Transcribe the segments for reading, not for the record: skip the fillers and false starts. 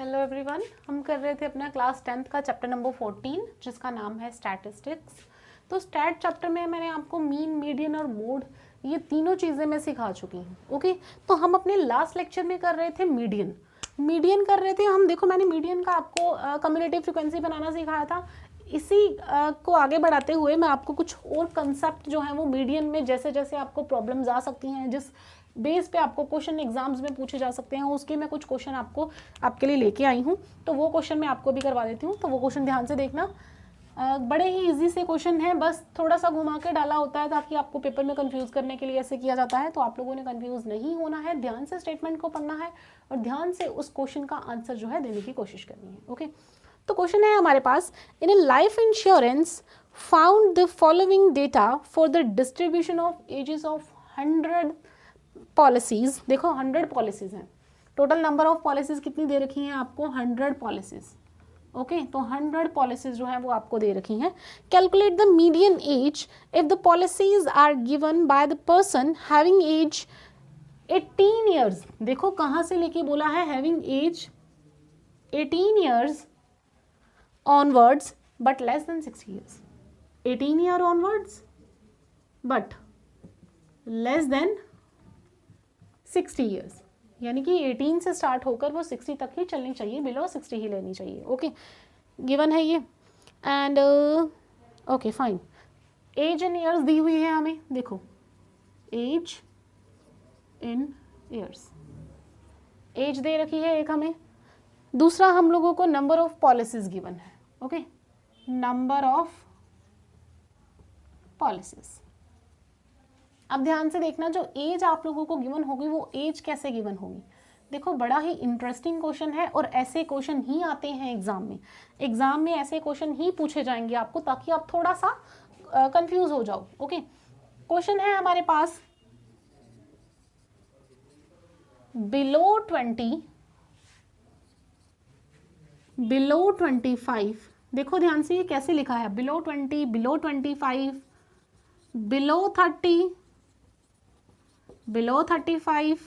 Hello everyone, हम कर रहे थे अपना क्लास 10th का चैप्टर नंबर 14 जिसका नाम है स्टैटिस्टिक्स। तो स्टैट चैप्टर में मैंने आपको मीन, मीडियन और मोड ये तीनों चीज़ें मैं सिखा चुकी हूँ। ओके, तो हम अपने लास्ट लेक्चर में कर रहे थे मीडियन कर रहे थे हम। देखो, मैंने मीडियन का आपको कम्युलेटिव फ्रिक्वेंसी बनाना सिखाया था। इसी को आगे बढ़ाते हुए मैं आपको कुछ और कंसेप्ट जो है वो मीडियन में जैसे जैसे आपको प्रॉब्लम्स आ सकती हैं, जिस बेस पे आपको क्वेश्चन एग्जाम्स में पूछे जा सकते हैं, उसके मैं कुछ क्वेश्चन आपके लिए लेके आई हूँ। तो वो क्वेश्चन मैं आपको भी करवा देती हूँ, तो वो क्वेश्चन ध्यान से देखना। बड़े ही इजी से क्वेश्चन है, बस थोड़ा सा घुमा के डाला होता है ताकि आपको पेपर में कंफ्यूज करने के लिए ऐसे किया जाता है। तो आप लोगों ने कंफ्यूज नहीं होना है, ध्यान से स्टेटमेंट को पढ़ना है और ध्यान से उस क्वेश्चन का आंसर जो है देने की कोशिश करनी है। ओके, तो क्वेश्चन है हमारे पास, in a life insurance found the following data for the distribution of ages of 100 policies. देखो 100 पॉलिसीज हैं, टोटल नंबर ऑफ पॉलिसीज कितनी दे रखी हैं आपको? 100 पॉलिसीज। ओके, तो 100 पॉलिसीज जो है वो आपको दे रखी हैं। Calculate the median age if the policies are given by the person having age 18 years. देखो कहाँ से लेके बोला है, having age 18 years onwards but less than 60 years. 18 year onwards but less than 60 years, यानी कि 18 से स्टार्ट होकर वो 60 तक ही चलनी चाहिए, बिलो 60 ही लेनी चाहिए। ओके, गिवन है ये। And okay fine, age in years दी हुई है हमें। देखो एज इन ईयर्स, एज दे रखी है एक हमें। दूसरा हम लोगों को नंबर ऑफ पॉलिसीज गिवन है। Okay, number of policies. अब ध्यान से देखना, जो एज आप लोगों को गिवन होगी वो एज कैसे गिवन होगी। देखो बड़ा ही इंटरेस्टिंग क्वेश्चन है और ऐसे क्वेश्चन ही आते हैं एग्जाम में ऐसे क्वेश्चन ही पूछे जाएंगे आपको, ताकि आप थोड़ा सा कंफ्यूज हो जाओ। ओके, क्वेश्चन है हमारे पास, बिलो 20, बिलो 25। देखो ध्यान से ये कैसे लिखा है, below 20, below 25, below 30, below 35,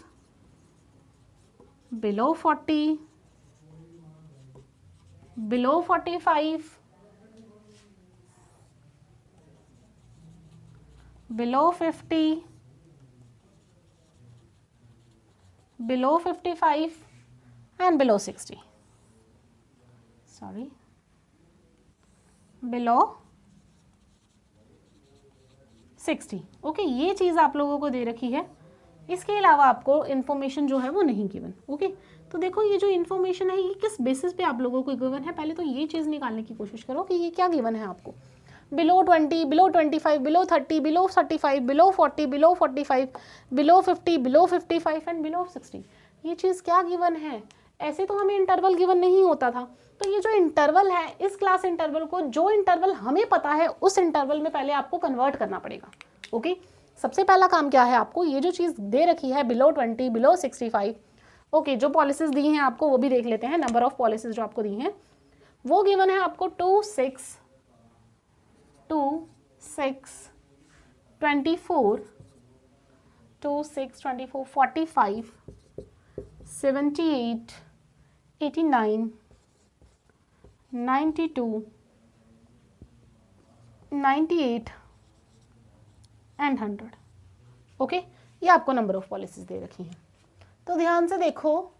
below 40, below 45, below 50, below 55 and below 60. Sorry, below 60. Okay, ये चीज़ आप लोगों को दे रखी है। इसके अलावा आपको इन्फॉर्मेशन जो है वो नहीं गिवन। ओके, तो देखो ये जो इन्फॉर्मेशन है ये किस बेसिस पे आप लोगों को गिवन है, पहले तो ये चीज़ निकालने की कोशिश करो कि ये क्या गिवन है आपको। Below 20, below 25, below 30, below 35, below 40, below 45, below 50, below 55 and below 60। ये चीज़ क्या गिवन है? ऐसे तो हमें इंटरवल गिवन नहीं होता था। तो ये जो इंटरवल है, इस क्लास इंटरवल को, जो इंटरवल हमें पता है उस इंटरवल में पहले आपको कन्वर्ट करना पड़ेगा। ओके, सबसे पहला काम क्या है आपको, ये जो चीज़ दे रखी है बिलो 20, बिलो 65। ओके, जो पॉलिसीज दी हैं आपको वो भी देख लेते हैं। नंबर ऑफ पॉलिसीज जो आपको दी हैं वो गिवन है आपको 2, 6, 24, 2, 6, 24, 45, 78, 89, 92, 98 एंड 100। ओके, ये आपको नंबर ऑफ पॉलिसीज दे रखी हैं। तो ध्यान से देखो,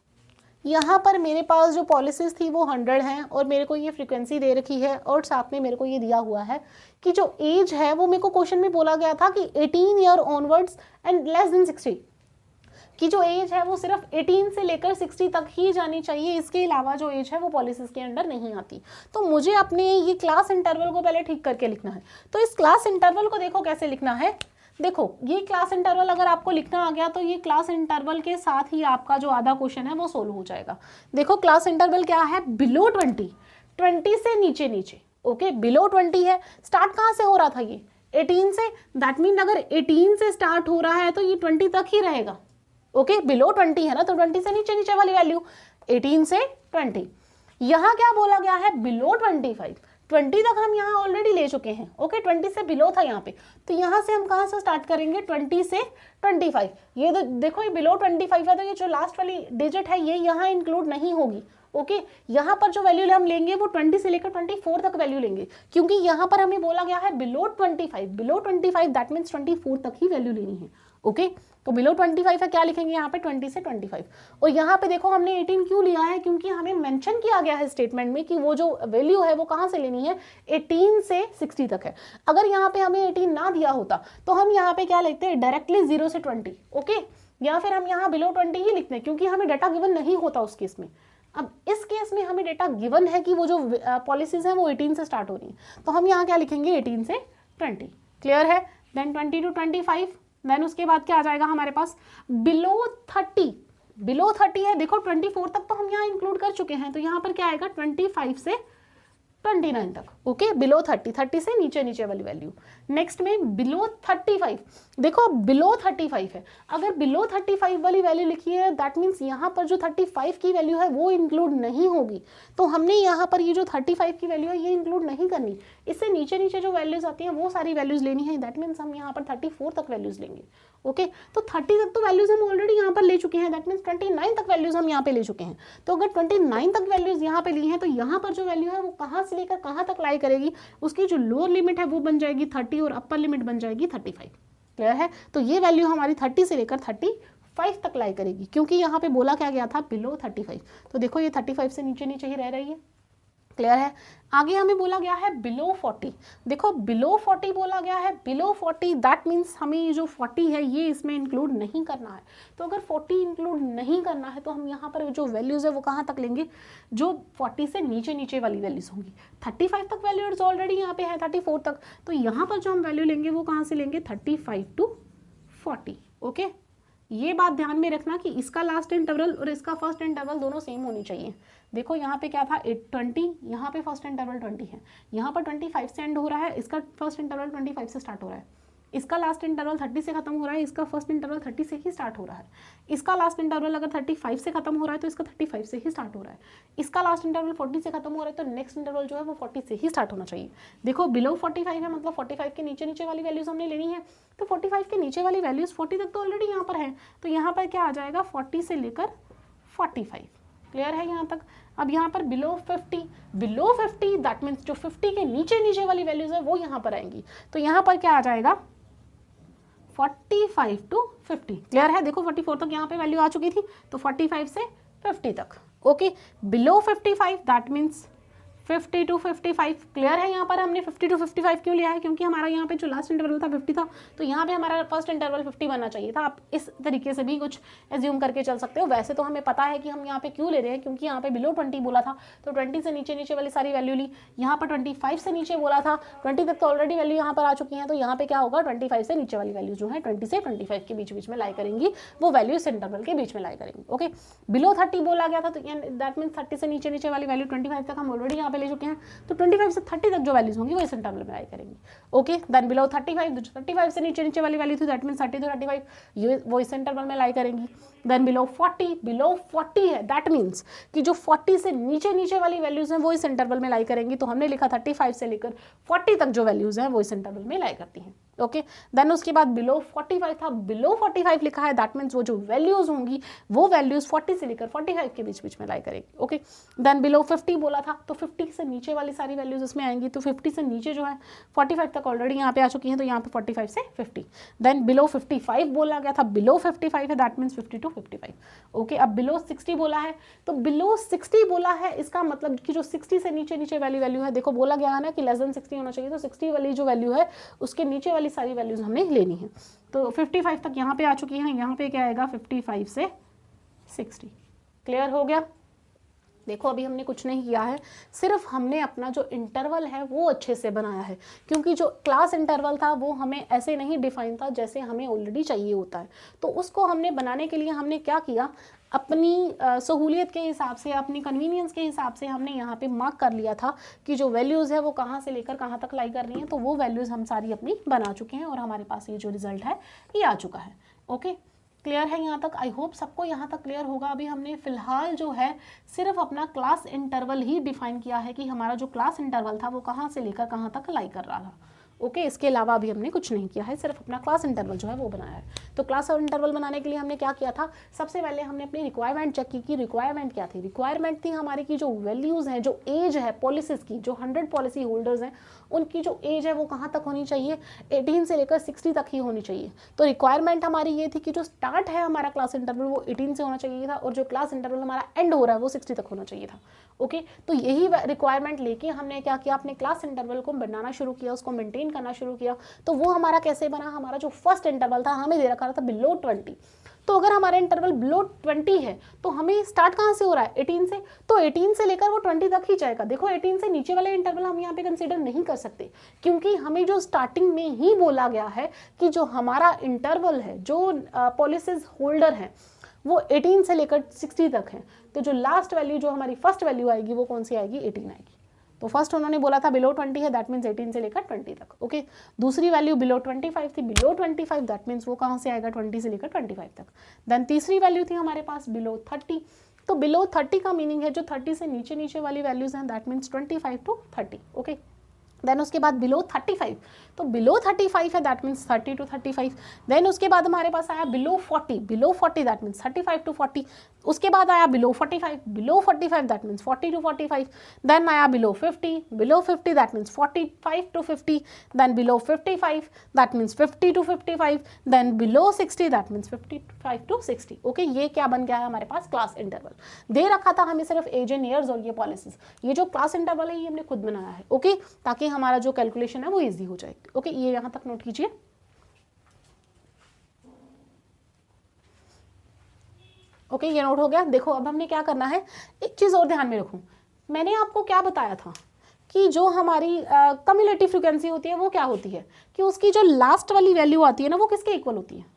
यहाँ पर मेरे पास जो पॉलिसीज थी वो 100 हैं और मेरे को ये फ्रीक्वेंसी दे रखी है और साथ में मेरे को ये दिया हुआ है कि जो एज है वो मेरे को क्वेश्चन में बोला गया था कि 18 year onwards and less than 60, कि जो एज है वो सिर्फ 18 से लेकर 60 तक ही जानी चाहिए, इसके अलावा जो एज है वो पॉलिसीज के अंडर नहीं आती। तो मुझे अपने ये क्लास इंटरवल को पहले ठीक करके लिखना है। तो इस क्लास इंटरवल को देखो कैसे लिखना है। देखो ये क्लास इंटरवल अगर आपको लिखना आ गया तो ये क्लास इंटरवल के साथ ही आपका जो आधा क्वेश्चन है वो सोल्व हो जाएगा। देखो क्लास इंटरवल क्या है, बिलो 20, 20 से नीचे नीचे। ओके, बिलो 20 है, स्टार्ट कहाँ से हो रहा था ये 18 से, दैट मीन अगर 18 से स्टार्ट हो रहा है तो ये 20 तक ही रहेगा। ओके, बिलो 20 है ना, तो 20 से नीचे नीचे वाली वैल्यू 18 से 20। यहाँ क्या बोला गया है, बिलो 25, 20 तक हम यहाँ ऑलरेडी ले चुके हैं। ओके, 20 से बिलो था यहाँ पे, तो यहाँ से हम कहाँ से स्टार्ट करेंगे, 20 से 25। ये तो देखो ये बिलो 25 है, तो ये जो लास्ट वाली डिजिट है ये यहाँ इंक्लूड नहीं होगी। ओके यहाँ पर जो वैल्यू हम लेंगे वो 20 से लेकर 24 तक वैल्यू लेंगे, क्योंकि यहाँ पर हमें बोला गया है बिलो 25, दैट मीन्स 24 तक ही वैल्यू लेनी है। ओके तो बिलो 25 है, क्या लिखेंगे यहाँ पे 20 से 25। और यहाँ पे देखो हमने 18 क्यों लिया है, क्योंकि हमें मेंशन किया गया है स्टेटमेंट में कि वो जो वैल्यू है वो कहाँ से लेनी है, 18 से 60 तक है। अगर यहाँ पे हमें 18 ना दिया होता तो हम यहाँ पे क्या लिखते हैं, डायरेक्टली 0 से 20। ओके या फिर हम यहाँ बिलो 20 ही लिखते हैं, क्योंकि हमें डाटा गिवन नहीं होता उस केस में। अब इस केस में हमें डेटा गिवन है कि वो जो पॉलिसीज है वो 18 से स्टार्ट हो रही है, तो हम यहाँ क्या लिखेंगे 18 से 20। क्लियर है। देन 20 to 25, देन उसके बाद क्या आ जाएगा हमारे पास बिलो 30 है। देखो 24 तक तो हम यहाँ इंक्लूड कर चुके हैं, तो यहाँ पर क्या आएगा 25 से 29 तक। ओके बिलो 30 से नीचे वाली वैल्यू। नेक्स्ट में बिलो 35, देखो बिलो 35 है, अगर बिलो 35 वाली वैल्यू लिखी है दैट मीन्स यहाँ पर जो 35 की वैल्यू है वो इंक्लूड नहीं होगी, तो हमने यहाँ पर ये जो 35 की वैल्यू है ये इंक्लूड नहीं करनी। इससे नीचे जो वैल्यूज आती हैं वो सारी वैल्यूज लेनी है, दैट मीन्स हम यहाँ पर 34 तक वैल्यूज लेंगे। ओके तो 30 तक तो वैल्यूज हम ऑलरेडी यहाँ पर ले चुके हैं, दैट मीन्स 29 तक वैल्यूज हम यहाँ पे ले चुके हैं। तो अगर 29 तक वैल्यूज यहाँ पे ली हैं तो यहाँ पर जो वैल्यू है वो कहाँ से लेकर कहाँ तक लाई करेगी, उसकी जो लोअर लिमिट है वो बन जाएगी 30 और अपर लिमिट बन जाएगी 35। क्लियर है। तो ये वैल्यू हमारी 30 से लेकर 35 तक लाई करेगी, क्योंकि यहाँ पे बोला क्या गया था बिलो 35, तो देखो ये 35 से नीचे ही रह रही है। क्लियर है। आगे हमें बोला गया है बिलो 40, देखो बिलो 40 बोला गया है, बिलो 40 दैट मीन्स हमें ये जो 40 है ये इसमें इंक्लूड नहीं करना है। तो अगर 40 इंक्लूड नहीं करना है तो हम यहाँ पर जो वैल्यूज है वो कहाँ तक लेंगे, जो 40 से नीचे वाली वैल्यूज होंगी। 35 तक वैल्यूज ऑलरेडी यहाँ पे है 34 तक, तो यहाँ पर जो हम वैल्यू लेंगे वो कहाँ से लेंगे 35 to 40। ओके ये बात ध्यान में रखना कि इसका लास्ट इंटरवल और इसका फर्स्ट इंटरवल दोनों सेम होनी चाहिए। देखो यहाँ पे क्या था 20, यहाँ पे फर्स्ट इंटरवल 20 है, यहाँ पर 25 से एंड हो रहा है, इसका फर्स्ट इंटरवल 25 से स्टार्ट हो रहा है, इसका लास्ट इंटरवल 30 से खत्म हो रहा है, इसका फर्स्ट इंटरवल 30 से ही स्टार्ट हो रहा है, इसका लास्ट इंटरवल अगर 35 से खत्म हो रहा है तो इसका 35 से ही स्टार्ट हो रहा है, इसका लास्ट इंटरवल 40 से खत्म हो रहा है तो नेक्स्ट इंटरवल जो है वो 40 से ही स्टार्ट होना चाहिए। देखो बिलो 45 है, मतलब 45 के नीचे वाली वैल्यूज हमने लेनी है, तो 45 के नीचे वाली वैल्यूज 40 तक तो ऑलरेडी यहाँ पर है, तो यहाँ पर क्या आ जाएगा 40 से लेकर 45। क्लियर है यहाँ तक। अब यहाँ पर बिलो 50 दैट मीन्स जो 50 के नीचे वाली वैल्यूज है वो यहाँ पर आएंगी, तो यहाँ पर क्या आ जाएगा 45 to 50। क्लियर है। देखो 44 तक यहाँ पे वैल्यू आ चुकी थी, तो 45 से 50 तक। Okay below 55 that means 50 to 55। Clear है। यहाँ पर हमने 50 to 55 क्यों लिया है, क्योंकि हमारा यहाँ पे जो लास्ट इंटरवल था 50 था, तो यहाँ पे हमारा फर्स्ट इंटरवल 50 बनना चाहिए था। आप इस तरीके से भी कुछ एज्यूम करके चल सकते हो। वैसे तो हमें पता है कि हम यहाँ पे क्यों ले रहे हैं, क्योंकि यहाँ पे बिलो 20 बोला था, तो 20 से नीचे वाली सारी वैल्यू ली। यहाँ पर 25 से नीचे बोला था, 20 तक तो ऑलरेडी वैल्यू यहाँ पर आ चुकी है, तो यहाँ पे क्या होगा 25 से नीचे वाली वैल्यू जो है 20 से 25 के बीच में लाई करेंगी, वो वैल्यू इस इंटरवल के बीच में लाई करेंगी। ओके बिलो 30 बोला गया था, तो दैट मीन्स 30 से नीचे वाली वैल्यू 25 तक हम ऑलरेडी यहाँ पे ले चुके हैं, तो 25 से 30 तक जो वैल्यूज होंगी वो इस इंटरवल में लाई करेंगी। ओके देन बिलो 35 से नीचे वाली वैल्यू थी, दैट मीन्स 30 to 35 ये वो इस इंटरवल में लाई करेंगी। देन बिलो 40 है, दैट मीन्स कि जो 40 से नीचे वाली वैल्यूज हैं वो इस इंटरवल में लाई करेंगी, तो हमने लिखा 35 से लेकर 40 तक जो वैल्यूज हैं वो इस इंटरवल में लाई करती हैं। ओके देन उसके बाद बिलो 45 था, बिलो 45 लिखा है, दैट मीन्स वो जो वैल्यूज होंगी वो वैल्यूज 40 से लेकर 45 के बीच में लाई करेगी। ओके देन बिलो 50 बोला था, तो 50 से नीचे वाली सारी वैल्यूज इसमें आएंगी, तो 50 से नीचे जो है 45 तक ऑलरेडी यहाँ पे आ चुकी हैं, तो यहाँ पे 45 से 50। देन बिलो 55 बोला गया था, बिलो 55 है, दैट मीन्स 50 to 55। ओके अब बिलो 60 बोला है, तो बिलो 60 बोला है, इसका मतलब कि जो 60 से नीचे वाली वैल्यू है, देखो बोला गया है ना कि लेस देन 60 होना चाहिए, तो 60 वाली जो वैल्यू है उसके नीचे वाली सारी वैल्यूज हमने लेनी है, तो 55 तक यहाँ पे आ चुकी हैं, यहाँ पे क्या आएगा 55 से 60। क्लियर हो गया। देखो अभी हमने कुछ नहीं किया है, सिर्फ हमने अपना जो इंटरवल है वो अच्छे से बनाया है, क्योंकि जो क्लास इंटरवल था वो हमें ऐसे नहीं डिफाइन था जैसे हमें ऑलरेडी चाहिए होता है, तो उसको हमने बनाने के लिए हमने क्या किया, अपनी सहूलियत के हिसाब से, अपनी कन्वीनियंस के हिसाब से हमने यहाँ पे मार्क कर लिया था कि जो वैल्यूज़ है वो कहाँ से लेकर कहाँ तक लाई कर रही हैं, तो वो वैल्यूज़ हम सारी अपनी बना चुके हैं और हमारे पास ये जो रिजल्ट है ये आ चुका है। ओके क्लियर है यहाँ तक। आई होप सबको यहाँ तक क्लियर होगा। अभी हमने फिलहाल जो है सिर्फ अपना क्लास इंटरवल ही डिफाइन किया है कि हमारा जो क्लास इंटरवल था वो कहाँ से लेकर कहाँ तक लाई कर रहा था। ओके इसके अलावा अभी हमने कुछ नहीं किया है, सिर्फ अपना क्लास इंटरवल जो है वो बनाया है। तो क्लास इंटरवल बनाने के लिए हमने क्या किया था, सबसे पहले हमने अपनी रिक्वायरमेंट चेक की कि रिक्वायरमेंट क्या थी। रिक्वायरमेंट थी हमारी की जो वैल्यूज़ हैं, जो एज है पॉलिसीज़ की, जो 100 पॉलिसी होल्डर्स हैं उनकी जो एज है वो कहाँ तक होनी चाहिए, 18 से लेकर 60 तक ही होनी चाहिए। तो रिक्वायरमेंट हमारी ये थी कि जो स्टार्ट है हमारा क्लास इंटरवल वो 18 से होना चाहिए था और जो क्लास इंटरवल हमारा एंड हो रहा है वो 60 तक होना चाहिए था। ओके तो यही रिक्वायरमेंट लेके हमने क्या किया, अपने क्लास इंटरवल को बनाना शुरू किया, उसको मेंटेन करना शुरू किया। तो वो हमारा कैसे बना, हमारा जो फर्स्ट इंटरवल था हमें दे रखा था बिलो 20। तो अगर हमारा इंटरवल बिलो 20 है तो हमें स्टार्ट कहाँ से हो रहा है, 18 से। तो 18 से लेकर वो 20 तक ही जाएगा। देखो 18 से नीचे वाले इंटरवल हम यहाँ पे कंसीडर नहीं कर सकते, क्योंकि हमें जो स्टार्टिंग में ही बोला गया है कि जो हमारा इंटरवल है, जो पॉलिसीज होल्डर है वो 18 से लेकर 60 तक है। तो जो लास्ट वैल्यू, जो हमारी फर्स्ट वैल्यू आएगी वो कौन सी आएगी, 18 आएगी। तो फर्स्ट उन्होंने बोला था बिलो 20 है, दैट मीन्स 18 से लेकर 20 तक। ओके दूसरी वैल्यू बिलो 25 थी, बिलो 25 दैट मीन्स वो कहाँ से आएगा, 20 से लेकर 25 तक। देन तीसरी वैल्यू थी हमारे पास बिलो 30। तो बिलो 30 का मीनिंग है जो 30 से नीचे नीचे वाली वैल्यूज हैं, that means 25 to 30। Okay then उसके बाद बिलो 35, तो बिलो 35 है दैट मीन्स 30 to 35। देन उसके बाद हमारे पास आया below 40, below 40 that means 35 to 40। उसके बाद आया below 45, below 45 that means 40 to 45। Then आया below 50, below 50 that means 45 to 50। Then below 55 that means 50 to 55। Then below 60 that means 55 to 60। Okay ये क्या बन गया है हमारे पास, क्लास इंटरवल। दे रखा था हमें सिर्फ एज इन ईयर्स और ये पॉलिसीज। ये जो क्लास इंटरवल है ये हमने खुद बनाया है। ओके ताकि हमारा जो कैलकुलेशन है वो इजी हो जाए। ओके ये यहां तक नोट कीजिए। ओके ये नोट हो गया। देखो अब हमने क्या करना है, एक चीज और ध्यान में रखो, मैंने आपको क्या बताया था कि जो हमारी कम्युलेटिव फ्रीक्वेंसी होती है वो क्या होती है, कि उसकी जो लास्ट वाली वैल्यू आती है ना वो किसके इक्वल होती है,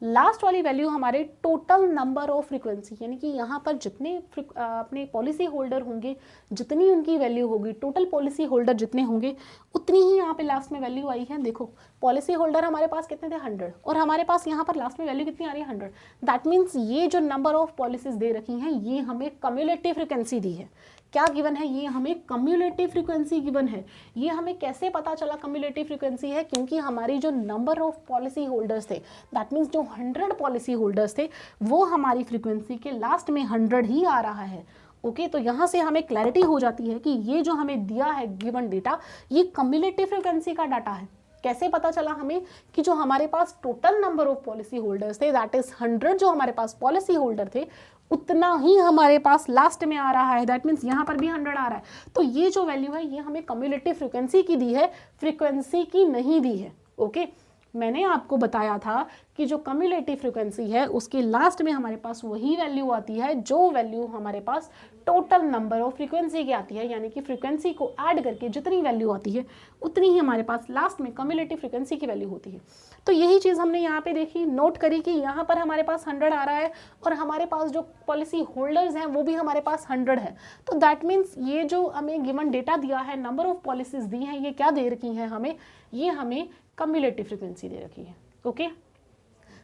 लास्ट वाली वैल्यू हमारे टोटल नंबर ऑफ फ्रीक्वेंसी, यानी कि यहाँ पर जितने अपने पॉलिसी होल्डर होंगे, जितनी उनकी वैल्यू होगी, टोटल पॉलिसी होल्डर जितने होंगे उतनी ही यहाँ पे लास्ट में वैल्यू आई है। देखो पॉलिसी होल्डर हमारे पास कितने थे, 100, और हमारे पास यहाँ पर लास्ट में वैल्यू कितनी आ रही है, 100। दैट मीन्स ये जो नंबर ऑफ पॉलिसीज दे रखी हैं ये हमें कम्युलेटिव फ्रीक्वेंसी दी है। क्या गिवन है, ये हमें कम्युलेटिव फ्रीक्वेंसी गिवन है। ये हमें कैसे पता चला कम्युलेटिव फ्रीक्वेंसी है, क्योंकि हमारी जो नंबर ऑफ पॉलिसी होल्डर्स थे, दैट मीन्स जो 100 पॉलिसी होल्डर्स थे वो हमारी फ्रीक्वेंसी के लास्ट में 100 ही आ रहा है। ओके तो यहाँ से हमें क्लैरिटी हो जाती है कि ये जो हमें दिया है गिवन डेटा ये कम्युलेटिव फ्रीक्वेंसी का डाटा है। कैसे पता चला हमें, कि जो हमारे पास total number of policy holders थे, दैट इज 100 जो हमारे पास पॉलिसी होल्डर थे उतना ही हमारे पास लास्ट में आ रहा है। दैट मीन्स यहाँ पर भी 100 आ रहा है। तो ये जो वैल्यू है ये हमें कम्युलेटिव फ्रीक्वेंसी की दी है, फ्रीक्वेंसी की नहीं दी है। ओके मैंने आपको बताया था कि जो कम्युलेटिव फ्रीक्वेंसी है उसके लास्ट में हमारे पास वही वैल्यू आती है जो वैल्यू हमारे पास टोटल नंबर ऑफ फ्रीक्वेंसी की आती है, यानी कि फ्रीक्वेंसी को ऐड करके जितनी वैल्यू आती है उतनी ही हमारे पास लास्ट में कम्युलेटिव फ्रीक्वेंसी की वैल्यू होती है। तो यही चीज़ हमने यहाँ पे देखी, नोट करी कि यहाँ पर हमारे पास 100 आ रहा है और हमारे पास जो पॉलिसी होल्डर्स हैं वो भी हमारे पास 100 है। तो दैट मीन्स ये जो हमें गिवन डेटा दिया है, नंबर ऑफ पॉलिसीज दी हैं, ये क्या दे रखी हैं हमें, ये हमें कम्युलेटिव फ्रीक्वेंसी दे रखी है। ओके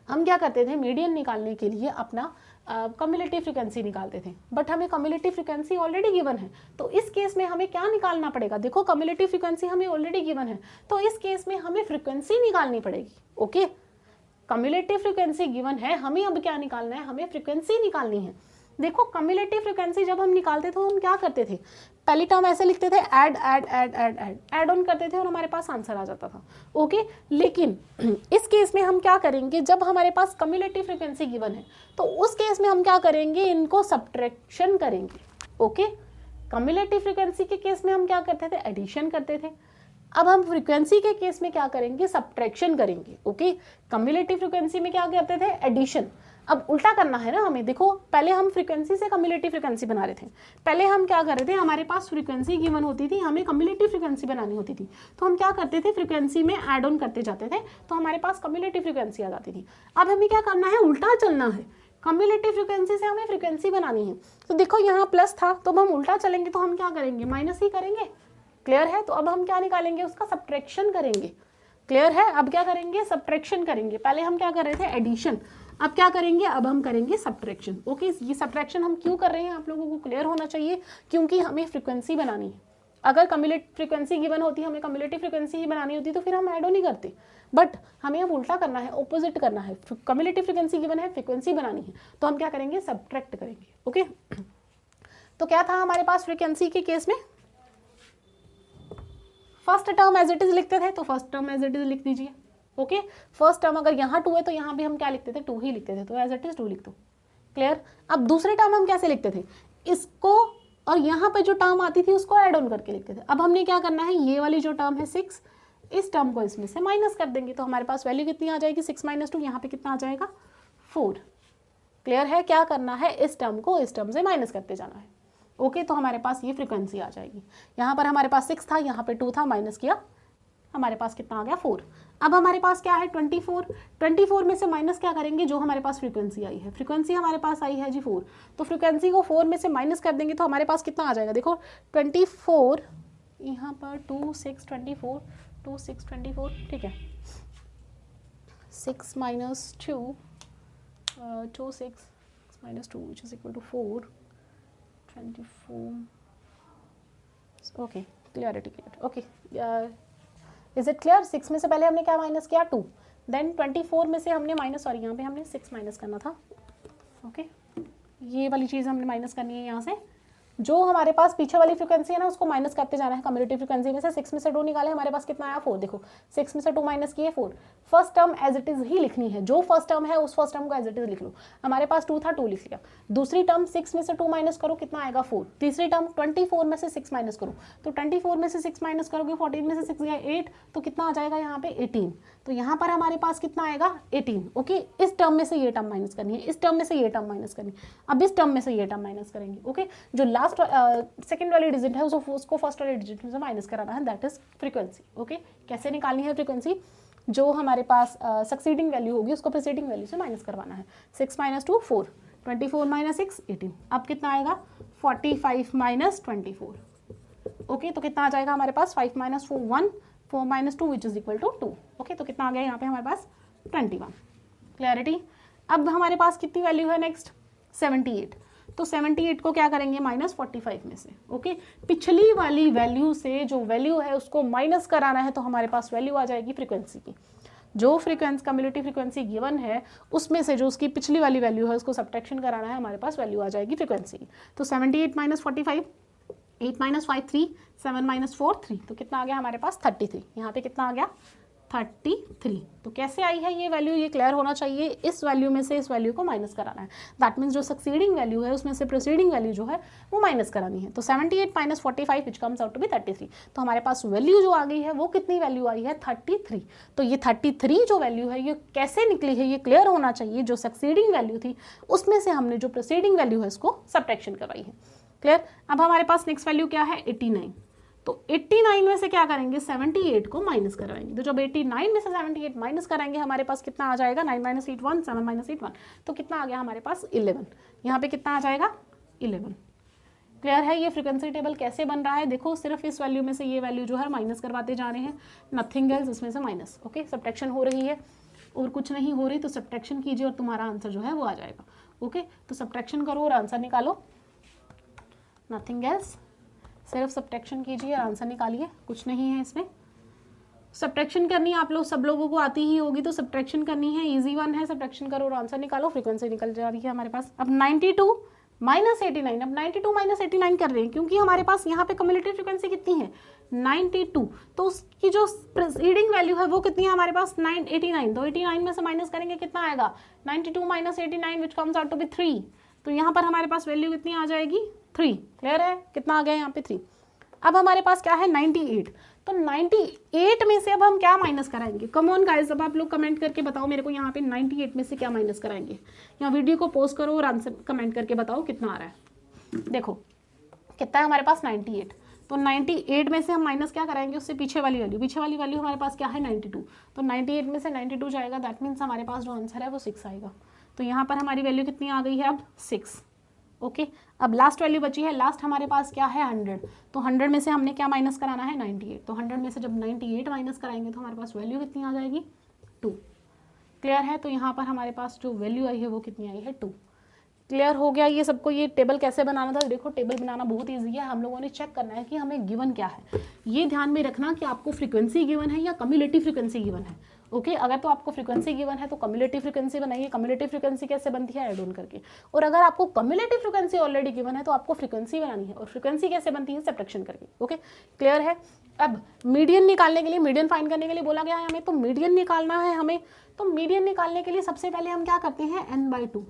हम क्या करते थे, मीडियन निकालने के लिए अपना कम्युलेटिव फ्रीक्वेंसी निकालते थे, बट हमें कम्युलेटिव फ्रीक्वेंसी ऑलरेडी गिवन है। तो इस केस में हमें क्या निकालना पड़ेगा, देखो कम्युलेटिव फ्रीक्वेंसी हमें ऑलरेडी गिवन है तो इस केस में हमें फ्रीक्वेंसी निकालनी पड़ेगी। ओके कम्युलेटिव फ्रीक्वेंसी गिवन है, हमें अब क्या निकालना है, हमें फ्रीक्वेंसी निकालनी है। देखो कम्युलेटिव फ्रीक्वेंसी जब हम निकालते थे हम क्या करते थे, पहली टर्म ऐसे लिखते थे add add add add add add on करते थे और हमारे पास आंसर आ जाता था। ओके लेकिन इस केस में हम क्या करेंगे, जब हमारे पास कम्युलेटिव फ्रीक्वेंसी गिवन है तो उस केस में हम क्या करेंगे, इनको सब्ट्रैक्शन करेंगे। ओके कम्युलेटिव फ्रीक्वेंसी के केस में हम क्या करते थे, एडिशन करते थे। अब हम फ्रीक्वेंसी के केस में क्या करेंगे, सब्ट्रैक्शन करेंगे। ओके कम्युलेटिव फ्रीक्वेंसी में क्या करते थे, एडिशन। अब उल्टा करना है ना हमें, देखो पहले हम फ्रीक्वेंसी से कम्युलेटिव फ्रीक्वेंसी बना रहे थे, पहले हम क्या कर रहे थे, हमारे पास फ्रीक्वेंसी गिवन होती थी, हमें कम्युलेटिव फ्रीक्वेंसी बनानी होती थी, तो हम क्या करते थे, फ्रीक्वेंसी में ऐड ऑन करते जाते थे तो हमारे पास कम्युलेटिव फ्रीक्वेंसी आ जाती थी। अब हमें क्या करना है, उल्टा चलना है, कम्युलेटिव फ्रीक्वेंसी से हमें फ्रीक्वेंसी बनानी है। तो देखो यहाँ प्लस था तो अब हम उल्टा चलेंगे तो हम क्या करेंगे, माइनस ही करेंगे। क्लियर है, तो अब हम क्या निकालेंगे, उसका सब्ट्रैक्शन करेंगे। क्लियर है, अब क्या करेंगे, सब्ट्रैक्शन करेंगे। पहले हम क्या कर रहे थे, एडिशन, अब क्या करेंगे, अब हम करेंगे सब्ट्रैक्शन। ओके ये सब्ट्रैक्शन हम क्यों कर रहे हैं आप लोगों को क्लियर होना चाहिए, क्योंकि हमें फ्रीक्वेंसी बनानी है। अगर कम्युलेटिव फ्रीक्वेंसी गिवन होती, हमें कम्युलेटिव फ्रीक्वेंसी ही बनानी होती तो फिर हम ऐड ऑन नहीं करते, बट हमें अब उल्टा करना है, ऑपोजिट करना है। कम्युलेटिव फ्रीक्वेंसी गिवन है, फ्रीक्वेंसी बनानी है, तो हम क्या करेंगे, सब्ट्रैक्ट करेंगे। ओके, तो क्या था हमारे पास फ्रीक्वेंसी के केस में, first term as it is लिखते थे, तो first term as it is लिख दीजिए। ओके, फर्स्ट टर्म अगर यहाँ 2 है तो यहाँ भी हम क्या लिखते थे, 2 ही लिखते थे, तो एज इट इज 2 लिख दो। क्लियर। अब दूसरे टर्म हम कैसे लिखते थे, इसको और यहाँ पे जो टर्म आती थी उसको ऐड ऑन करके लिखते थे। अब हमने क्या करना है, ये वाली जो टर्म है 6, इस टर्म को इसमें से माइनस कर देंगे, तो हमारे पास वैल्यू कितनी आ जाएगी, 6 - 2, यहाँ पे कितना आ जाएगा, 4। क्लियर है, क्या करना है, इस टर्म को इस टर्म से माइनस करते जाना है। ओके, तो हमारे पास ये फ्रीक्वेंसी आ जाएगी। यहाँ पर हमारे पास 6 था, यहाँ पे 2 था, माइनस किया, हमारे पास कितना आ गया, 4। अब हमारे पास क्या है, 24 में से माइनस क्या करेंगे, जो हमारे पास फ्रीक्वेंसी आई है, फ्रीक्वेंसी हमारे पास आई है जी 4, तो फ्रीक्वेंसी को 4 में से माइनस कर देंगे तो हमारे पास कितना आ जाएगा, देखो 24, यहाँ पर 2 6 24, 2 6 24, ठीक है, 6 - 2 2 6 - 2 which is equal to 4, 24। Okay, clarity clear. Okay, is it clear. 6 में से पहले हमने क्या माइनस किया, 2, देन 24 में से हमने माइनस, सॉरी यहाँ पे हमने 6 माइनस करना था। ओके, ये वाली चीज़ हमने माइनस करनी है यहाँ से, जो हमारे पास पीछे वाली फ्रीक्वेंसी है ना उसको माइनस करते जाना है। कम्युलेटिव फ्रीक्वेंसी में से 6 में से 2 निकाले, हमारे पास कितना आया, 4। देखो 6 में से 2 माइनस किए, 4। First term as it is ही लिखनी है, जो फर्स्ट टर्म है उस फर्स्ट टर्म को एज इट इज लिख लो। हमारे पास 2 था, 2 लिख लिया। दूसरी टर्म 6 में से 2 माइनस करो, कितना आएगा, 4। तीसरी टर्म 24 में से 6 माइनस करो, तो 24 में से 6 माइनस करोगे, 14 में से 6 गया 8, तो कितना आ जाएगा यहाँ पे 18। तो यहाँ पर हमारे पास कितना आएगा, 18। ओके, इस टर्म में से ये टर्म माइनस करनी है, इस टर्म में से ये टर्म माइनस करनी है, अब इस टर्म में से ये टर्म माइनस करेंगे। ओके, जो लास्ट सेकेंड वाली डिजिट है उसको फर्स्ट वाली डिजिट में से माइनस कराना है, दैट इज फ्रीक्वेंसी। ओके, कैसे निकालनी है फ्रीक्वेंसी, जो हमारे पास सक्सीडिंग वैल्यू होगी उसको प्रीसीडिंग वैल्यू से माइनस करवाना है। 6 - 2 4, 24 - 6 18, अब कितना आएगा, 45 - 24। ओके, तो कितना आ जाएगा हमारे पास, 5 - 4 1, 4 - 2 which is equal to 2। Okay, तो कितना आ गया यहाँ पे हमारे पास, 21। क्लैरिटी। अब हमारे पास कितनी वैल्यू है नेक्स्ट, 78, तो 78 को क्या करेंगे, -45 में से। ओके, पिछली वाली वैल्यू से जो वैल्यू है उसको माइनस कराना है, तो हमारे पास वैल्यू आ जाएगी फ्रीक्वेंसी की। जो फ्रीक्वेंसी कम्युलेटिव फ्रीक्वेंसी गिवन है उसमें से जो उसकी पिछली वाली वैल्यू है उसको सब्ट्रैक्शन कराना है, हमारे पास वैल्यू आ जाएगी फ्रीक्वेंसी की। तो 78 - 45, 8 - 5 3, 7 - 4 3, तो कितना आ गया हमारे पास, 33। यहाँ पे कितना आ गया, 33। तो कैसे आई है ये वैल्यू, ये क्लियर होना चाहिए। इस वैल्यू में से इस वैल्यू को माइनस कराना है, दैट मीन्स जो सक्सीडिंग वैल्यू है उसमें से प्रीसीडिंग वैल्यू जो है वो माइनस करानी है। तो 78 - 45 which comes out to be 33। तो हमारे पास वैल्यू जो आ गई है वो कितनी वैल्यू आई है, 33। तो ये 33 जो वैल्यू है ये कैसे निकली है, ये क्लियर होना चाहिए। जो सक्सीडिंग वैल्यू थी उसमें से हमने जो प्रीसीडिंग वैल्यू है उसको सब्ट्रैक्शन करवाई है। क्लियर। अब हमारे पास नेक्स्ट वैल्यू क्या है, 89। तो 89 में से क्या करेंगे, 78 को माइनस करवाएंगे। तो जब 89 में से 78 माइनस कराएंगे हमारे पास कितना आ जाएगा, 9 - 8 1, 7 - 8 1, तो कितना आ गया हमारे पास 11। यहाँ पे कितना आ जाएगा, 11। क्लियर है। ये फ्रीक्वेंसी टेबल कैसे बन रहा है, देखो सिर्फ इस वैल्यू में से ये वैल्यू जो है माइनस करवाते जा रहे हैं, नथिंग एल्स, इसमें से माइनस। ओके, सब्ट्रैक्शन हो रही है और कुछ नहीं हो रही, तो सब्ट्रैक्शन कीजिए और तुम्हारा आंसर जो है वो आ जाएगा। ओके, तो सब्ट्रैक्शन करो और आंसर निकालो, नथिंग एल्स, सिर्फ सब्ट्रैक्शन कीजिए और आंसर निकालिए, कुछ नहीं है इसमें। सब्ट्रैक्शन करनी आप लोग सब लोगों को आती ही होगी, तो सब्ट्रैक्शन करनी है, इजी वन है, सब्ट्रैक्शन करो और आंसर निकालो। फ्रीक्वेंसी निकल जा रही है हमारे पास। अब 92 - 89, अब 92 - 89 कर रहे हैं क्योंकि हमारे पास यहाँ पे कम्युलेटिव फ्रीक्वेंसी कितनी है, 92, तो उसकी जो प्रीसीडिंग वैल्यू है वो कितनी है हमारे पास, 89। तो 89 में से माइनस करेंगे कितना आएगा, 92 - 89 which comes out to be 3। तो यहाँ पर हमारे पास वैल्यू कितनी आ जाएगी, 3। क्लियर है, कितना आ गया यहाँ पे 3। अब हमारे पास क्या है, 98। तो 98 में से अब हम क्या माइनस कराएंगे, कम ऑन गाइस, अब आप लोग कमेंट करके बताओ मेरे को यहाँ पे 98 में से क्या माइनस कराएंगे। यहाँ वीडियो को पॉज करो और आंसर कमेंट करके बताओ कितना आ रहा है। देखो कितना है हमारे पास, 98। तो 98 में से हम माइनस क्या कराएंगे, उससे पीछे वाली वैल्यू हमारे पास क्या है, 92। तो 98 में से 92 जाएगा, दैट मीन्स हमारे पास जो आंसर है वो 6 आएगा। तो यहाँ पर हमारी वैल्यू कितनी आ गई है, अब 6। ओके, अब लास्ट वैल्यू बची है, लास्ट हमारे पास क्या है, 100। तो 100 में से हमने क्या माइनस कराना है, 98। तो 100 में से जब 98 माइनस कराएंगे तो हमारे पास वैल्यू कितनी आ जाएगी, 2। क्लियर है। तो यहाँ पर हमारे पास जो वैल्यू आई है वो कितनी आई है, 2। क्लियर हो गया ये सबको? ये टेबल कैसे बनाना था? देखो टेबल बनाना बहुत ईजी है, हम लोगों ने चेक करना है कि हमें गिवन क्या है। ये ध्यान में रखना कि आपको फ्रीक्वेंसी गिवन है या कम्युलेटिव फ्रीक्वेंसी गिवन है। ओके, अगर तो आपको फ्रीक्वेंसी गिवन है तो कम्युलेटिव फ्रीक्वेंसी बनाइए। कम्युलेटिव फ्रीक्वेंसी कैसे बनती है? ऐड ऑन करके। और अगर आपको कम्युलेटिव फ्रीक्वेंसी ऑलरेडी गिवन है तो आपको फ्रीक्वेंसी बनानी है, और फ्रीक्वेंसी कैसे बनती है? सब्ट्रैक्शन करके। ओके, क्लियर है? अब मीडियन निकालने के लिए, मीडियन फाइंड करने के लिए बोला गया है हमें, तो मीडियन निकालना है हमें। तो मीडियन निकालने के लिए सबसे पहले हम क्या करते हैं? n/2।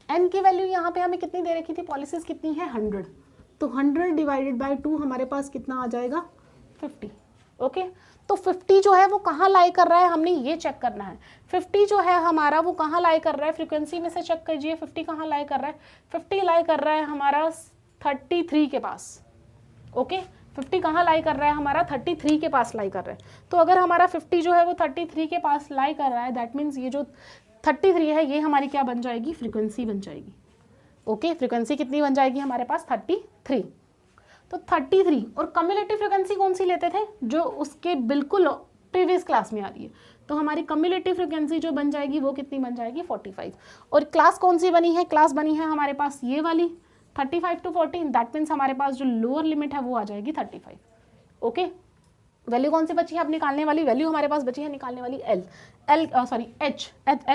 n की वैल्यू यहाँ पे हमें कितनी दे रखी थी? पॉलिसिस कितनी है? 100। तो 100 डिवाइडेड बाई 2 हमारे पास कितना आ जाएगा? 50। ओके, तो 50 जो है वो कहाँ लाई कर रहा है, हमने ये चेक करना है। 50 जो है हमारा वो कहाँ लाई कर रहा है? फ्रीक्वेंसी में से चेक कीजिए 50 कहाँ लाई कर रहा है। 50 लाई कर रहा है हमारा 33 के पास। ओके, 50 कहाँ लाई कर रहा है? हमारा 33 के पास लाई कर रहा है। तो अगर हमारा 50 जो है वो 33 के पास लाई कर रहा है, दैट मीन्स ये जो 33 है ये हमारी क्या बन जाएगी? फ्रीक्वेंसी बन जाएगी। ओके, फ्रीक्वेंसी कितनी बन जाएगी हमारे पास? 33। तो 33 और कम्युलेटिव फ्रीक्वेंसी कौन सी लेते थे? जो उसके बिल्कुल प्रीवियस क्लास में आ रही है। तो हमारी कम्युलेटिव फ्रीक्वेंसी जो बन जाएगी वो कितनी बन जाएगी? 45। और क्लास कौन सी बनी है? क्लास बनी है हमारे पास ये वाली 35 to 40। दैट मीन्स हमारे पास जो लोअर लिमिट है वो आ जाएगी 35। ओके, वैल्यू कौन सी बची है अब निकालने वाली? वैल्यू हमारे पास बची है निकालने वाली एल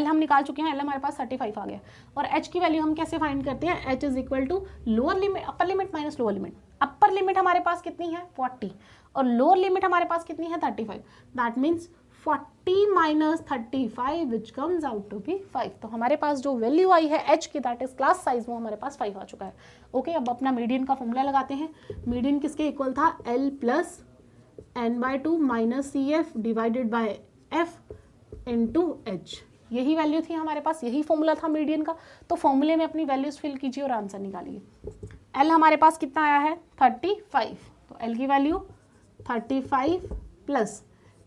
हम निकाल चुके हैं। एल हमारे पास 35 आ गया। और एच की वैल्यू हम कैसे फाइंड करते हैं? H is equal to lower limit, upper limit minus lower limit. Upper limit हमारे पास कितनी है? 40 और लोअर लिमिट हमारे पास कितनी है? 35। That means 40 minus 35 which comes out to be 5। तो हमारे पास जो वैल्यू आई है एच की, दैट इज क्लास साइज, वो हमारे पास 5 आ चुका है। ओके, अब अपना मीडियन का फॉर्मूला लगाते हैं। मीडियन किसके इक्वल था? L plus n/2 minus CF divided by F into H। यही वैल्यू थी हमारे पास, यही फॉर्मूला था मीडियन का। तो फॉर्मूले में अपनी वैल्यूज फिल कीजिए और आंसर निकालिए। L हमारे पास कितना आया है? 35। तो L की वैल्यू 35 प्लस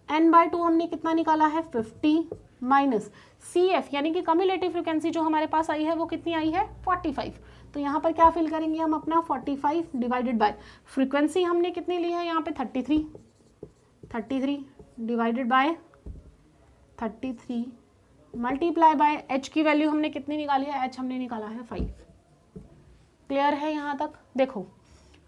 n/2 हमने कितना निकाला है? 50 माइनस CF यानी कि कम्युलेटिव फ्रीक्वेंसी जो हमारे पास आई है वो कितनी आई है? 45। तो यहाँ पर क्या फिल करेंगे हम अपना? 45 डिवाइडेड बाय फ्रीक्वेंसी हमने कितनी ली है यहाँ पे? 33 divided by 33 multiply by H की वैल्यू हमने कितनी निकाली है? एच हमने निकाला है 5। क्लियर है यहाँ तक? देखो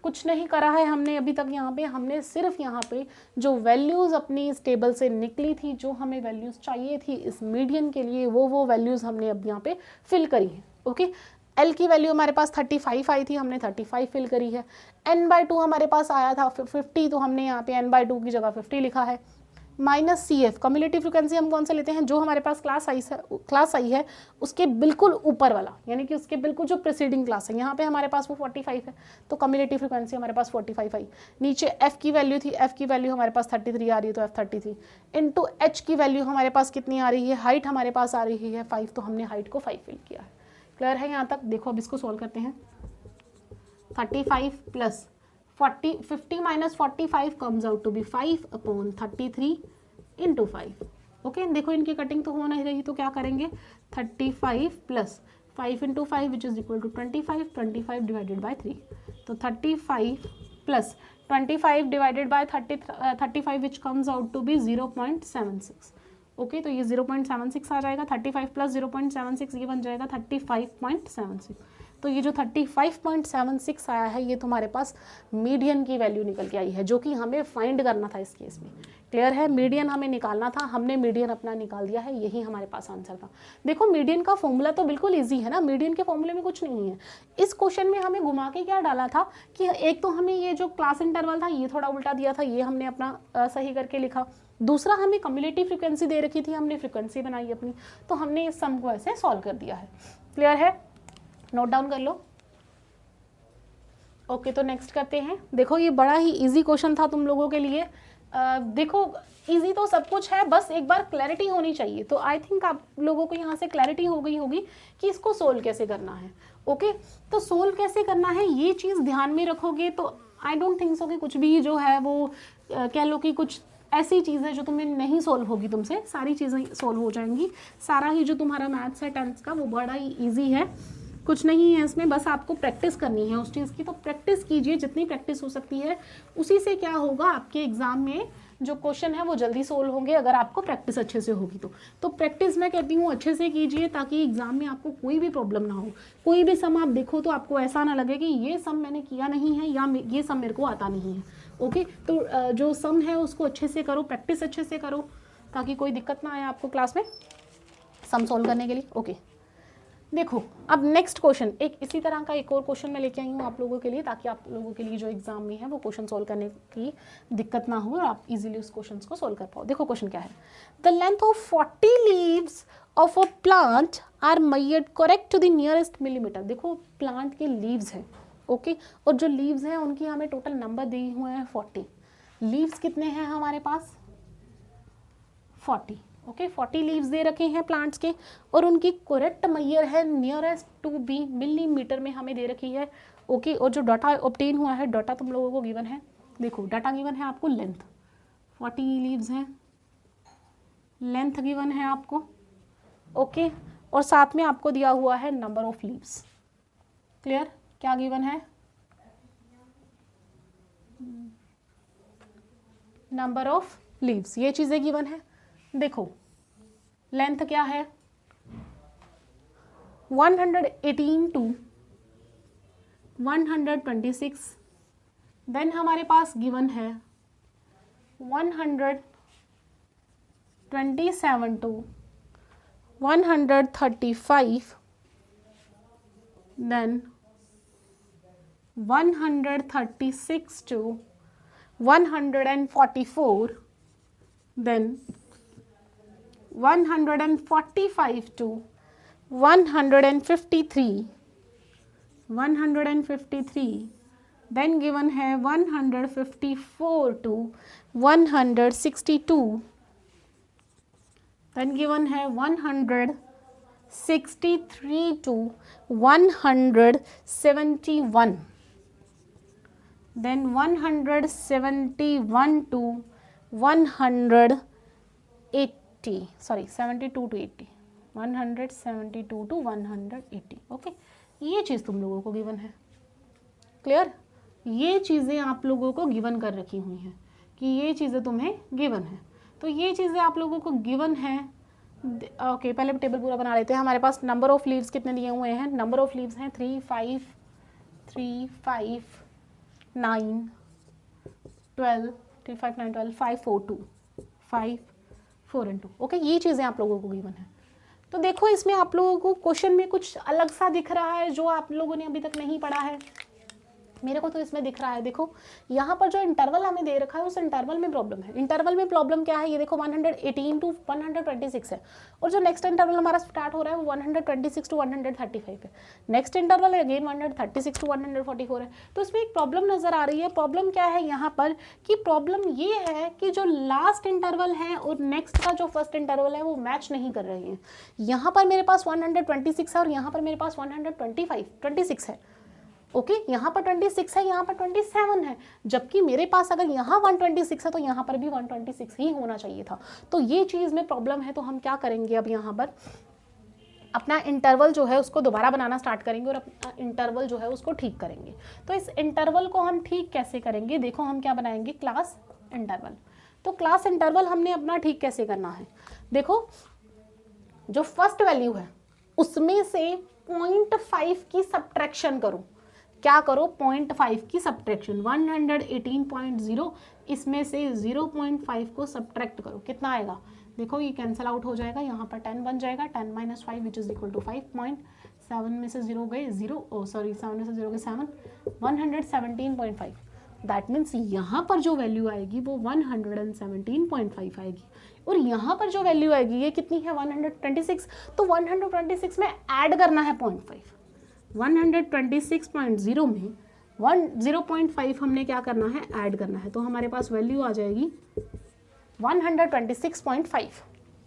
कुछ नहीं करा है हमने अभी तक यहाँ पे, हमने सिर्फ यहाँ पे जो वैल्यूज़ अपनी इस टेबल से निकली थी, जो हमें वैल्यूज़ चाहिए थी इस मीडियन के लिए, वो वैल्यूज़ हमने अब यहाँ पे फिल करी है। ओके, L की वैल्यू हमारे पास 35 आई थी, हमने 35 फिल करी है। n/2 हमारे पास आया था 50, तो हमने यहाँ पे n/2 की जगह 50 लिखा है। माइनस CF कम्युलेटिव फ्रीक्वेंसी हम कौन सा लेते हैं? जो हमारे पास क्लास आई है उसके बिल्कुल ऊपर वाला, यानी कि उसके बिल्कुल जो प्रीसीडिंग क्लास है। यहाँ पे हमारे पास वो 45 है, तो कम्युलेटिव फ्रीक्वेंसी हमारे पास 45 आई। नीचे F की वैल्यू थी, F की वैल्यू हमारे पास 33 आ रही है, तो F 33 इंटू H की वैल्यू हमारे पास कितनी आ रही है? हाइट हमारे पास आ रही है 5, तो हमने हाइट को 5 फिल किया है। क्लियर है यहाँ तक? देखो अब इसको सोल्व करते हैं। 35 plus 50 minus 45 comes out to be 5/33 into 5। Okay, देखो इनकी कटिंग तो हो नहीं रही, तो क्या करेंगे? 35 plus 5 into 5 which is equal to 25 divided by 3। तो 35 plus 25 divided by 35 which comes out to be 0.76। Okay, तो ये 0.76 आ जाएगा। 35 प्लस 0.76 ये बन जाएगा 35.76। तो ये जो 35.76 आया है ये तुम्हारे पास मीडियन की वैल्यू निकल के आई है, जो कि हमें फाइंड करना था इस केस में। क्लियर है? मीडियन हमें निकालना था, हमने मीडियन अपना निकाल दिया है, यही हमारे पास आंसर था। देखो मीडियन का फॉर्मूला तो बिल्कुल इजी है ना, मीडियन के फॉर्मूले में कुछ नहीं है। इस क्वेश्चन में हमें घुमा के क्या डाला था कि एक तो हमें ये जो क्लास इंटरवल था ये थोड़ा उल्टा दिया था, ये हमने अपना सही करके लिखा। दूसरा हमें कम्युलेटिव फ्रीक्वेंसी दे रखी थी, हमने फ्रीक्वेंसी बनाई अपनी, तो हमने इस सम को ऐसे सॉल्व कर दिया है। क्लियर है? नोट डाउन कर लो। ओके, तो नेक्स्ट करते हैं। देखो ये बड़ा ही इजी क्वेश्चन था तुम लोगों के लिए। देखो इजी तो सब कुछ है, बस एक बार क्लैरिटी होनी चाहिए। तो आई थिंक आप लोगों को यहाँ से क्लैरिटी हो गई होगी कि इसको सोल्व कैसे करना है। ओके, तो सोल्व कैसे करना है ये चीज़ ध्यान में रखोगे तो आई डोंट थिंक सो कि कुछ भी जो है वो कह लो कि कुछ ऐसी चीज़ है जो तुम्हें नहीं सोल्व होगी तुमसे, सारी चीज़ें सोल्व हो जाएंगी। सारा ही जो तुम्हारा मैथ्स है 10th का वो बड़ा ही ईजी है, कुछ नहीं है इसमें, बस आपको प्रैक्टिस करनी है उस चीज़ की। तो प्रैक्टिस कीजिए, जितनी प्रैक्टिस हो सकती है। उसी से क्या होगा, आपके एग्ज़ाम में जो क्वेश्चन है वो जल्दी सोल्व होंगे अगर आपको प्रैक्टिस अच्छे से होगी तो प्रैक्टिस मैं कहती हूँ अच्छे से कीजिए ताकि एग्जाम में आपको कोई भी प्रॉब्लम ना हो। कोई भी सम आप देखो तो आपको ऐसा ना लगे कि ये सम मैंने किया नहीं है या ये सम मेरे को आता नहीं है। ओके, तो जो सम है उसको अच्छे से करो, प्रैक्टिस अच्छे से करो ताकि कोई दिक्कत ना आए आपको क्लास में सम सॉल्व करने के लिए। ओके, देखो अब नेक्स्ट क्वेश्चन, एक इसी तरह का एक और क्वेश्चन मैं लेके आई हूँ आप लोगों के लिए ताकि आप लोगों के लिए जो एग्जाम में है वो क्वेश्चन सॉल्व करने की दिक्कत ना हो और आप इजीली उस क्वेश्चन को सॉल्व कर पाओ। देखो क्वेश्चन क्या है, the length of 40 leaves of a plant are measured correct to the nearest millimetre. देखो प्लांट के लीव्स हैं, ओके, और जो लीव्स हैं उनकी हमें टोटल नंबर दिए हुए हैं 40। लीव्स कितने हैं हमारे पास 40, ओके, 40 लीव्स दे रखे हैं प्लांट्स के और उनकी करेक्ट मेजर है नियरेस्ट टू बी मिलीमीटर में हमें दे रखी है। ओके, और जो डाटा ऑब्टेन हुआ है, डाटा तुम लोगों को गिवन है, देखो डाटा गिवन है आपको, लेंथ 40 लीव्स हैं, लेंथ गिवन है आपको, ओके, और साथ में आपको दिया हुआ है नंबर ऑफ लीव्स। क्लियर, क्या गिवन है, नंबर ऑफ लीव्स, ये चीजें गिवन है। देखो लेंथ क्या है 118 टू 126, देन हमारे पास गिवन है 127 to 135, then 136 to 144, then 145 to 153, then given है 154 to 162, then given है 163 to 171, then 171 to 180, sorry 72 to 80, 172 to 180, okay, ये चीज़ तुम लोगों को गिवन है। क्लियर, ये चीज़ें आप लोगों को गिवन कर रखी हुई हैं कि ये चीज़ें तुम्हें गिवन है, तो ये चीज़ें आप लोगों को गिवन है। ओके, पहले टेबल पूरा बना लेते हैं। हमारे पास नंबर ऑफ लीव्स कितने दिए हुए हैं, नंबर ऑफ लीव्स हैं 3, 5, 9, 12, 3, 5, 9, 12, 5, 4, 2, 5, 4 and 2, ओके, ये चीज़ें आप लोगों को गिवन है। तो देखो इसमें आप लोगों को क्वेश्चन में कुछ अलग सा दिख रहा है जो आप लोगों ने अभी तक नहीं पढ़ा है, मेरे को तो इसमें दिख रहा है। देखो यहाँ पर जो इंटरवल हमें दे रखा है उस इंटरवल में प्रॉब्लम है। इंटरवल में प्रॉब्लम क्या है, ये देखो 118 टू 126 है, और जो नेक्स्ट इंटरवल हमारा स्टार्ट हो रहा है वो 126 टू 135 है। नेक्स्ट इंटरवल अगेन 136 टू 144 है। तो इसमें एक प्रॉब्लम नजर आ रही है। प्रॉब्लम क्या है यहाँ पर, कि प्रॉब्लम ये है कि जो लास्ट इंटरवल है और नेक्स्ट का जो फर्स्ट इंटरवल है वो मैच नहीं कर रहे हैं। यहाँ पर मेरे पास 126 है और यहाँ पर मेरे पास 126 है, ओके, यहाँ पर 26 है, यहाँ पर 27 है, जबकि मेरे पास अगर यहाँ 126 है तो यहाँ पर भी 126 ही होना चाहिए था। तो ये चीज़ में प्रॉब्लम है। तो हम क्या करेंगे, अब यहाँ पर अपना इंटरवल जो है उसको दोबारा बनाना स्टार्ट करेंगे और अपना इंटरवल जो है उसको ठीक करेंगे। तो इस इंटरवल को हम ठीक कैसे करेंगे, देखो हम क्या बनाएंगे, क्लास इंटरवल। तो क्लास इंटरवल हमने अपना ठीक कैसे करना है, देखो जो फर्स्ट वैल्यू है उसमें से 0.5 की सब्ट्रैक्शन करो। क्या करो, 0.5 की सब्ट्रैक्शन, 118.0 इसमें से 0.5 को सब्ट्रैक्ट करो, कितना आएगा, देखो ये कैंसिल आउट हो जाएगा, यहाँ पर 10 बन जाएगा, 10 - 5 विच इज इक्वल टू 5.7 में से 0 गए 0, 7 में से 0 गए 7, 117.5। दैट मीन्स यहाँ पर जो वैल्यू आएगी वो 117.5 आएगी, और यहाँ पर जो वैल्यू आएगी ये कितनी है 126। तो 126 में ऐड करना है 0.5, 126.0 में 0.5 हमने क्या करना है, ऐड करना है। तो हमारे पास वैल्यू आ जाएगी 126.5।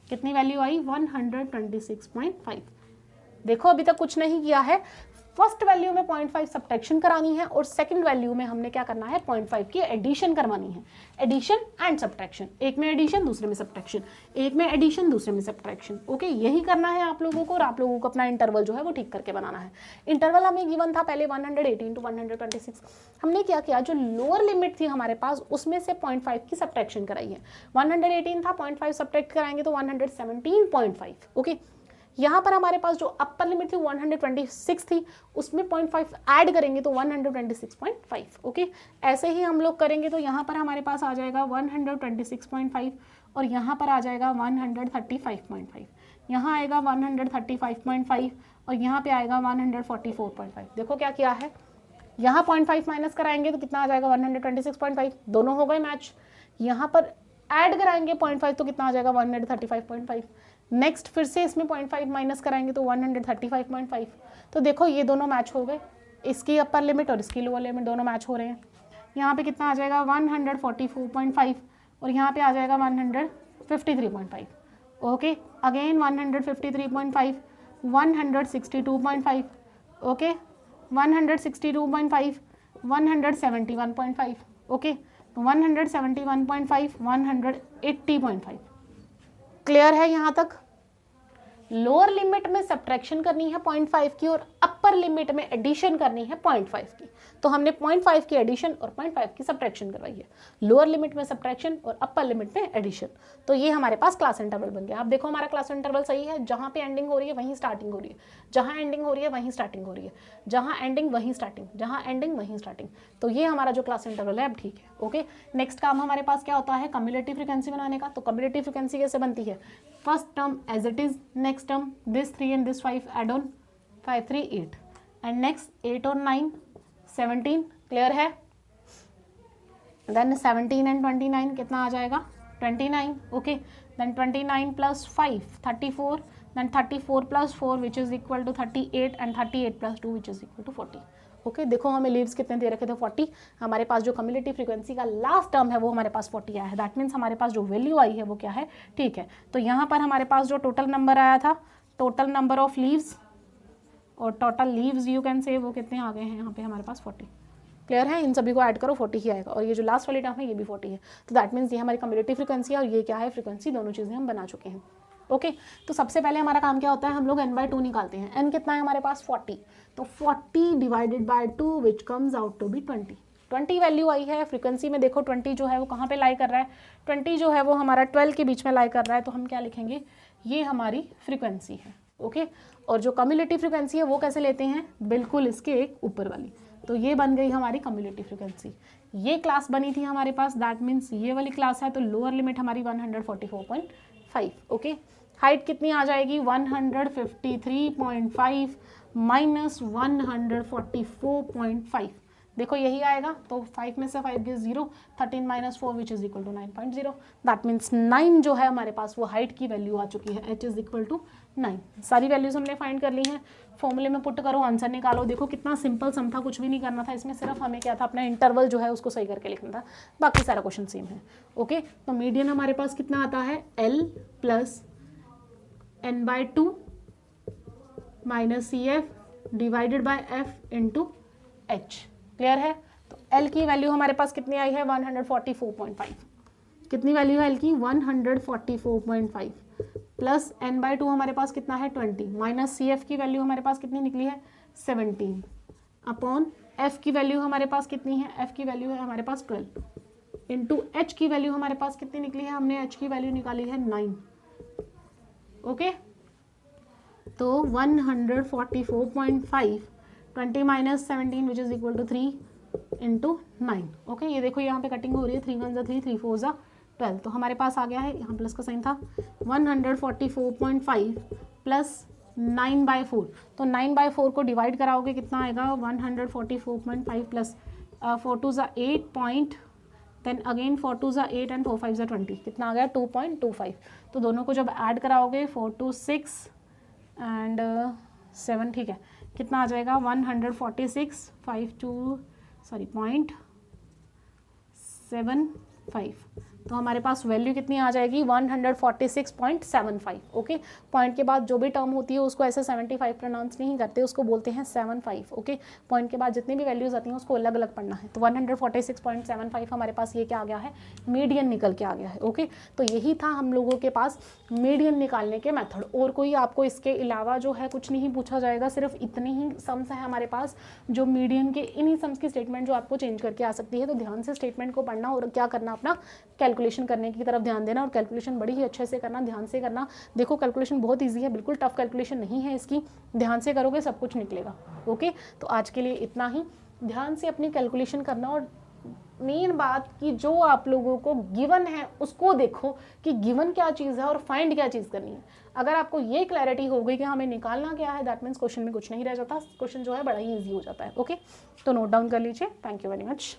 कितनी वैल्यू आई, 126.5। देखो अभी तक कुछ नहीं किया है, फर्स्ट वैल्यू में 0.5 सब्ट्रैक्शन करानी है और सेकंड वैल्यू में हमने क्या करना है 0.5 की एडिशन करवानी है। एडिशन एंड सब्ट्रैक्शन, एक में एडिशन दूसरे में सब्ट्रैक्शन, एक में एडिशन दूसरे में सब्ट्रैक्शन। ओके, यही करना है आप लोगों को और आप लोगों को अपना इंटरवल जो है वो ठीक करके बनाना है। इंटरवल हमें गिवन था पहले 118 to 126। हमने क्या किया, जो लोअर लिमिट थी हमारे पास उसमें से 0.5 की सब्ट्रैक्शन कराई है। 118 था, 0.5 सब्ट्रैक्ट कराएंगे तो 117.5। ओके, यहाँ पर हमारे पास जो अपर लिमिट थी 126 थी, उसमें 0.5 ऐड करेंगे तो 126.5। ओके, ऐसे ही हम लोग करेंगे तो यहाँ पर हमारे पास आ जाएगा 126.5 और यहाँ पर आ जाएगा 135.5, यहाँ आएगा 135.5 और यहाँ पे आएगा 144.5। देखो क्या किया है, यहाँ 0.5 माइनस कराएंगे तो कितना आ जाएगा 126.5, दोनों हो गए मैच। यहाँ पर ऐड कराएंगे 0.5 तो कितना आ जाएगा 135.5। नेक्स्ट फिर से इसमें 0.5 माइनस कराएंगे तो 135.5। तो देखो ये दोनों मैच हो गए, इसकी अपर लिमिट और इसकी लोअर लिमिट दोनों मैच हो रहे हैं। यहाँ पे कितना आ जाएगा 144.5 और यहाँ पे आ जाएगा 153.5। Okay, again 153.5, 162.5, okay 162.5, 171.5, okay 171.5, 180.5। Clear है यहाँ तक? लोअर लिमिट में सब्ट्रैक्शन करनी है 0.5 की और अपर लिमिट में एडिशन करनी है 0.5 की। तो हमने 0.5 की एडिशन और 0.5 की सब्ट्रैक्शन करवाई है। लोअर लिमिट में सब्ट्रैक्शन और अपर लिमिट में एडिशन। तो ये हमारे पास क्लास इंटरवल बन गया। आप देखो हमारा क्लास इंटरवल सही है, जहाँ पे एंडिंग हो रही है वहीं स्टार्टिंग हो रही है, जहाँ एंडिंग हो रही है वहीं स्टार्टिंग हो रही है, जहाँ एंडिंग वहीं स्टार्टिंग, जहाँ एंडिंग वहीं स्टार्टिंग। तो ये हमारा जो क्लास इंटरवल है अब ठीक है। ओके, नेक्स्ट काम हमारे पास क्या होता है, कम्युलेटिव फ्रीक्वेंसी बनाने का। तो कम्युलेटिव फ्रीक्वेंसी कैसे बनती है, first term as it is, next term this 3 and this 5 add on 5 3 8 and next 8 और 9 17। क्लियर है? देन 17 एंड 29 कितना आ जाएगा 29। Okay, then 29 plus 5 34, then 34 plus 4 which is equal to 38 and 38 plus 2 which is equal to 40। Okay, देखो हमें leaves कितने दे रखे थे 40। हमारे पास जो कम्युलेटिव फ्रीक्वेंसी का लास्ट टर्म है वो हमारे पास 40 आया है। दैट मीन्स हमारे पास जो वैल्यू आई है वो क्या है, ठीक है। तो यहाँ पर हमारे पास जो टोटल नंबर आया था, टोटल नंबर ऑफ लीव्स और total leaves you can say, वो कितने आ गए हैं यहाँ पे हमारे पास 40। क्लियर है? इन सभी को ऐड करो 40 ही आएगा और ये जो लास्ट वाली टर्म है ये भी 40 है। तो दैट मीन्स ये हमारी कम्युलेटिव फ्रीक्वेंसी है और ये क्या है फ्रीक्वेंसी, दोनों चीज़ें हम बना चुके हैं। ओके, तो सबसे पहले हमारा काम क्या होता है, हम लोग n/2 निकालते हैं। n कितना है हमारे पास 40, तो 40 divided by 2 which comes out to be 20। 20 value आई है फ्रीक्वेंसी में। देखो 20 जो है वो कहाँ पे लाई कर रहा है, 20 जो है वो हमारा 12 के बीच में लाई कर रहा है। तो हम क्या लिखेंगे, ये हमारी फ्रीक्वेंसी है। ओके, और जो कम्युलेटिव फ्रीक्वेंसी है वो कैसे लेते हैं, बिल्कुल इसके एक ऊपर वाली। तो ये बन गई हमारी कम्युलेटिव फ्रीक्वेंसी। ये क्लास बनी थी हमारे पास, दैट मीन्स ये वाली क्लास है। तो लोअर लिमिट हमारी 144.5। ओके, हाइट कितनी आ जाएगी 153.5 माइनस 144.5। देखो यही आएगा, तो 5 में से 5 गए 0, 13 minus 4 which is equal to 9.0। That means 9 जो है हमारे पास वो हाइट की वैल्यू आ चुकी है, h इज इक्वल टू 9। सारी वैल्यूज हमने फाइंड कर ली हैं। फॉर्मूले में पुट करो, आंसर निकालो। देखो कितना सिंपल सम था, कुछ भी नहीं करना था इसमें, सिर्फ हमें क्या था, अपना इंटरवल जो है उसको सही करके लिखना था, बाकी सारा क्वेश्चन सेम है। ओके, तो मीडियन हमारे पास कितना आता है, L plus n/2 minus CF divided by F into H। Clear है? तो L की वैल्यू हमारे पास कितनी आई है 144.5। कितनी वैल्यू है L की 144.5 प्लस n/2 हमारे पास कितना है 20 माइनस CF की वैल्यू हमारे पास कितनी निकली है 17 अपॉन F की वैल्यू हमारे पास कितनी है, F की वैल्यू है हमारे पास 12 इंटू H की वैल्यू हमारे पास कितनी निकली है, हमने H की वैल्यू निकाली है 9। ओके, तो 144.5 20 minus 17 which is equal to 3 into 9। Okay, ये देखो यहाँ पे कटिंग हो रही है, 3 1 3 3 4 12। तो हमारे पास आ गया है, यहाँ प्लस का साइन था, 144.5 प्लस 9/4। तो 9/4 को डिवाइड कराओगे कितना आएगा 144.5 plus 4 2 8 point, then again 4 2 8 and 4 5 20, कितना आ गया 2.25। तो दोनों को जब ऐड कराओगे 4 2 6 एंड 7, ठीक है, कितना आ जाएगा 146.5 0.75 तो हमारे पास वैल्यू कितनी आ जाएगी 146.75। ओके, पॉइंट के बाद जो भी टर्म होती है उसको ऐसे 75 प्रोनाउंस नहीं करते, उसको बोलते हैं 75। ओके, पॉइंट के बाद जितनी भी वैल्यूज आती हैं उसको अलग अलग पढ़ना है। तो 146.75 हमारे पास ये क्या आ गया है, मीडियन निकल के आ गया है। ओके, तो यही था हम लोगों के पास मीडियन निकालने के मेथड, और कोई आपको इसके अलावा जो है कुछ नहीं पूछा जाएगा, सिर्फ इतने ही सम्स है हमारे पास जो मीडियन के, इन्हीं सम्स की स्टेटमेंट जो आपको चेंज करके आ सकती है। तो ध्यान से स्टेटमेंट को पढ़ना और क्या करना, अपना कैलकुलेशन करने की तरफ ध्यान देना, और कैलकुलेशन बड़ी ही अच्छे से करना, ध्यान से करना। देखो कैलकुलेशन बहुत ईजी है, बिल्कुल टफ कैलकुलेशन नहीं है इसकी, ध्यान से करोगे सब कुछ निकलेगा। ओके, तो आज के लिए इतना ही, ध्यान से अपनी कैलकुलेशन करना, और मेन बात कि जो आप लोगों को गिवन है उसको देखो कि गिवन क्या चीज़ है और फाइंड क्या चीज़ करनी है। अगर आपको ये क्लैरिटी हो गई कि हमें निकालना क्या है, दैट मीन्स क्वेश्चन में कुछ नहीं रह जाता, क्वेश्चन जो है बड़ा ही ईजी हो जाता है। ओके, तो नोट डाउन कर लीजिए। Thank you very much.